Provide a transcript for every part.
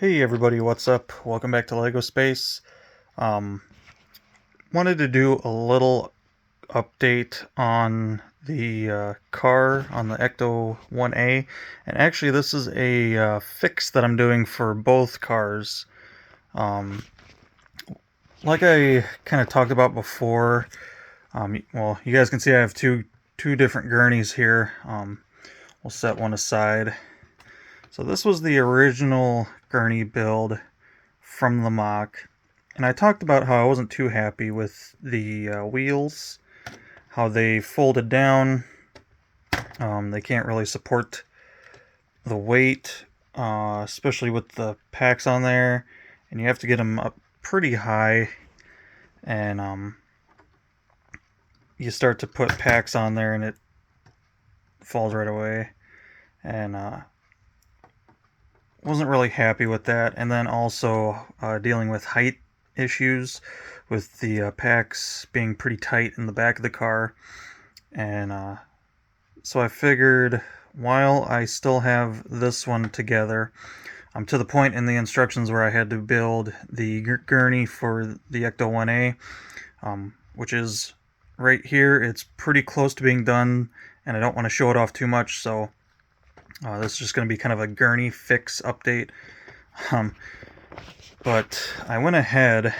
Hey everybody, what's up? Welcome back to LEGO Space. Um, Wanted to do a little update on the car on the Ecto-1A, and actually this is a fix that I'm doing for both cars. Um, like I kind of talked about before, well, you guys can see I have two different gurneys here. We'll set one aside. So this was the original gurney build from the mock. And I talked about how I wasn't too happy with the wheels, how they folded down. They can't really support the weight, especially with the packs on there. And you have to get them up pretty high. And you start to put packs on there and it falls right away. And wasn't really happy with that. And then also dealing with height issues with the packs being pretty tight in the back of the car. And so I figured while I still have this one together, I'm to the point in the instructions where I had to build the gurney for the Ecto-1A, which is right here. It's pretty close to being done, and I don't want to show it off too much, so this is just going to be kind of a gurney fix update. But I went ahead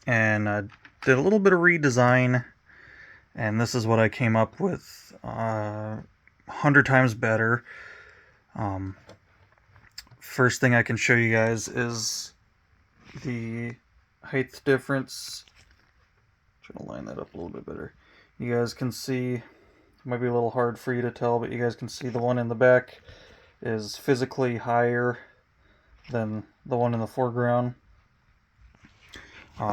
and did a little bit of redesign, and this is what I came up with. 100 times better. First thing I can show you guys is the height difference. Try to line that up a little bit better. You guys can see, it might be a little hard for you to tell, but you guys can see the one in the back is physically higher than the one in the foreground.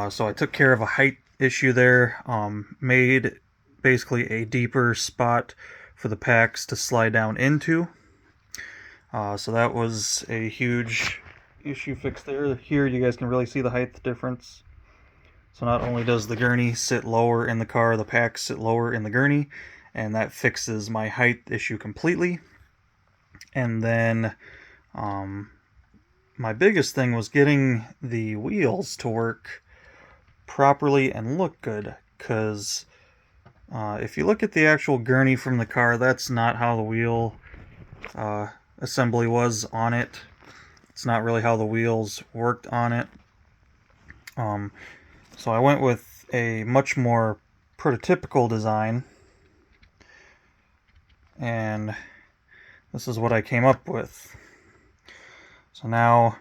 So I took care of a height issue there, made basically a deeper spot for the packs to slide down into. So that was a huge issue fix there. Here you guys can really see the height difference. So not only does the gurney sit lower in the car, the packs sit lower in the gurney, and that fixes my height issue completely. And then my biggest thing was getting the wheels to work properly and look good, because if you look at the actual gurney from the car, that's not how the wheel assembly was on it. It's not really how the wheels worked on it. So I went with a much more prototypical design, and this is what I came up with. So now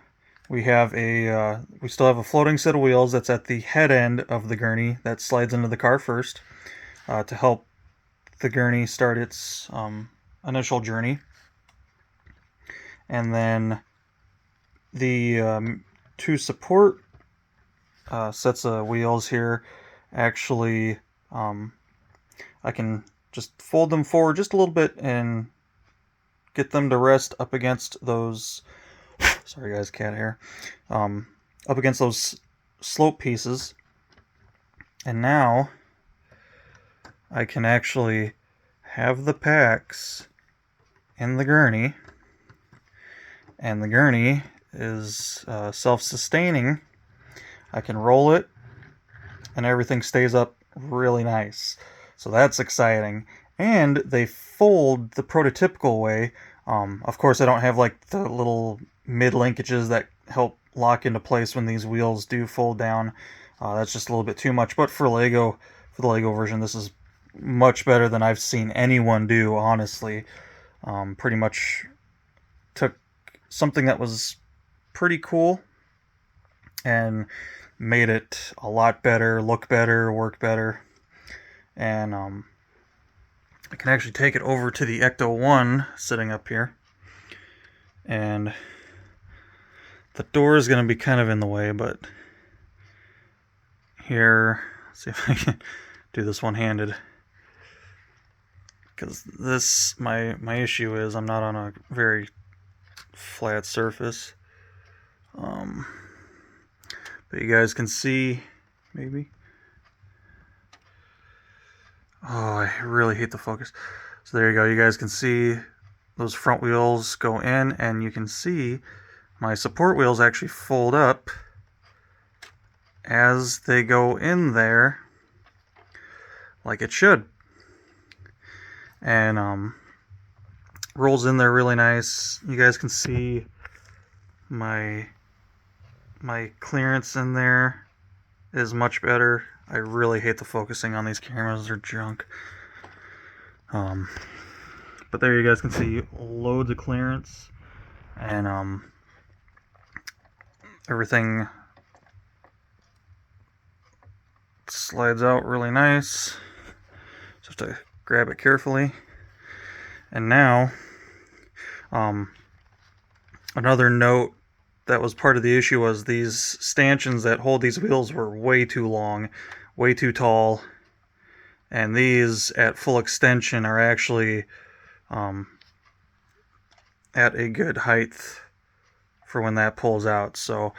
we have we still have a floating set of wheels that's at the head end of the gurney that slides into the car first to help the gurney start its initial journey. And then the two support sets of wheels here, actually I can just fold them forward just a little bit and get them to rest up against those, sorry guys, cat hair, up against those slope pieces. And now I can actually have the packs in the gurney, and the gurney is self-sustaining. I can roll it and everything stays up really nice. So that's exciting. And they fold the prototypical way. Of course, I don't have like the little mid linkages that help lock into place when these wheels do fold down. That's just a little bit too much. But for the Lego version, this is much better than I've seen anyone do, honestly. Pretty much took something that was pretty cool and made it a lot better, look better, work better. And I can actually take it over to the Ecto-1 sitting up here. And the door is going to be kind of in the way, but here, let's see if I can do this one-handed. Because this, my issue is I'm not on a very flat surface. But you guys can see, maybe. Oh, I really hate the focus. So there you go. You guys can see those front wheels go in, and you can see my support wheels actually fold up as they go in there like it should. And rolls in there really nice. You guys can see my clearance in there is much better. I really hate the focusing on these cameras, they're junk. But there you guys can see loads of clearance, and everything slides out really nice. Just have to grab it carefully. And now, another note that was part of the issue was these stanchions that hold these wheels were way too long, way too tall, and these at full extension are actually at a good height for when that pulls out. So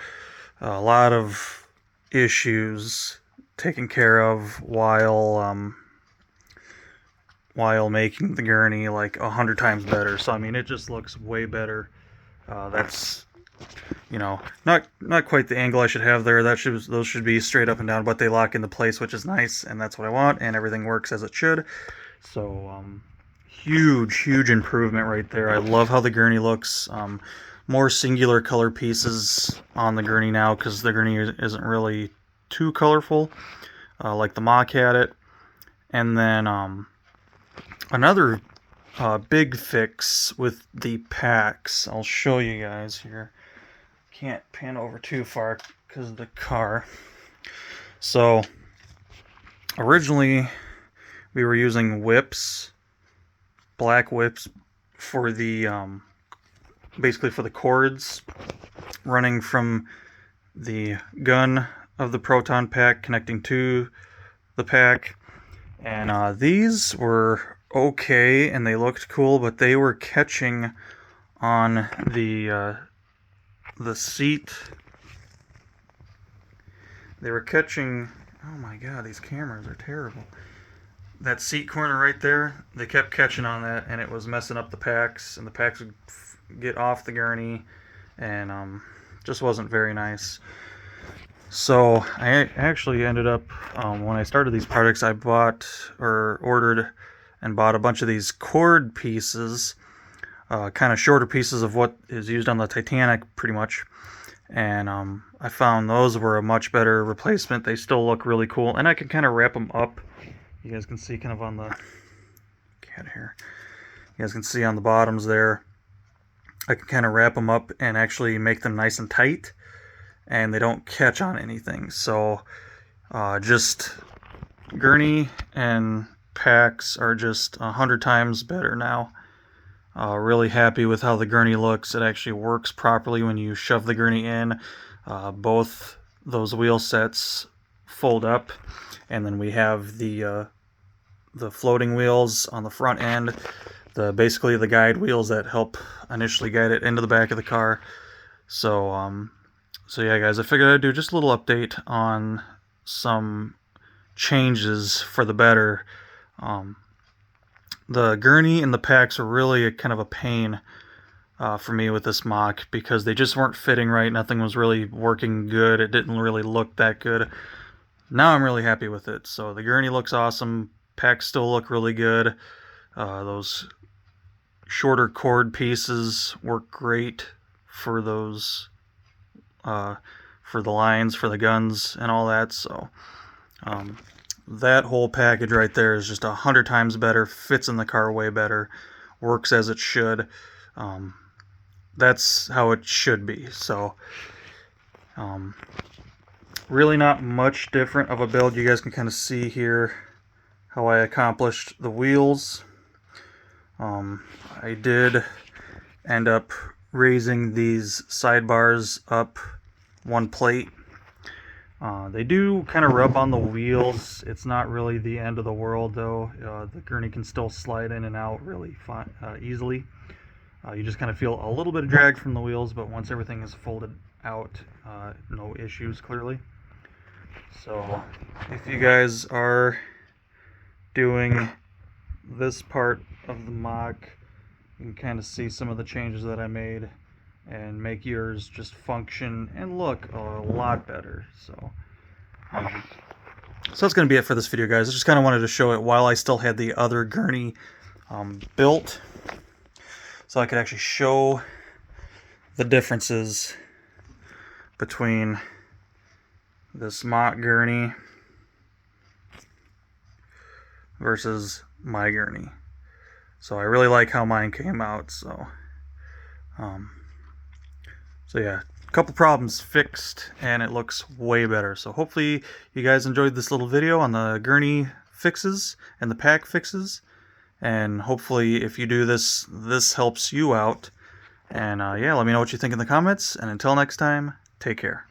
a lot of issues taken care of while making the gurney like 100 times better. So I mean, it just looks way better. That's, you know, not quite the angle I should have there. Those should be straight up and down, but they lock into place, which is nice, and that's what I want, and everything works as it should. So huge improvement right there. I love how the gurney looks. More singular color pieces on the gurney now, because the gurney isn't really too colorful like the Mach had it. And then another big fix with the packs. I'll show you guys here. Can't pan over too far because of the car. So originally we were using whips, black whips, for the basically for the cords running from the gun of the proton pack connecting to the pack. And these were okay and they looked cool, but they were catching on the seat. They were catching, oh my god, these cameras are terrible. That seat corner right there, they kept catching on that, and it was messing up the packs, and the packs would get off the gurney, and just wasn't very nice. So I actually ended up, when I started these projects, I ordered and bought a bunch of these cord pieces, kind of shorter pieces of what is used on the Titanic, pretty much. And I found those were a much better replacement. They still look really cool, and I can kind of wrap them up. You guys can see kind of on the cat here. You guys can see on the bottoms there. I can kind of wrap them up and actually make them nice and tight, and they don't catch on anything. So just gurney and packs are just 100 times better now. Really happy with how the gurney looks. It actually works properly when you shove the gurney in. Both those wheel sets fold up, and then we have the floating wheels on the front end, basically the guide wheels that help initially guide it into the back of the car. So yeah, guys, I figured I'd do just a little update on some changes for the better. The gurney and the packs are really kind of a pain for me with this Mach, because they just weren't fitting right. Nothing was really working good. It didn't really look that good. Now I'm really happy with it. So the gurney looks awesome. Packs still look really good. Those shorter cord pieces work great for those, for the lines, for the guns, and all that. So that whole package right there is just 100 times better. Fits in the car way better. Works as it should. That's how it should be. So really not much different of a build. You guys can kind of see here how I accomplished the wheels. I did end up raising these sidebars up one plate. They do kind of rub on the wheels. It's not really the end of the world, though. The gurney can still slide in and out really easily. You just kind of feel a little bit of drag from the wheels, but once everything is folded out, no issues, clearly. So if you guys are doing this part of the Mach, you can kind of see some of the changes that I made. and make yours just function and look a lot better. So that's going to be it for this video, guys. I just kind of wanted to show it while I still had the other gurney built, so I could actually show the differences between this mock gurney versus my gurney. So I really like how mine came out. So yeah, a couple problems fixed, and it looks way better. So hopefully you guys enjoyed this little video on the gurney fixes and the pack fixes, and hopefully if you do this, this helps you out. And yeah, let me know what you think in the comments, and until next time, take care.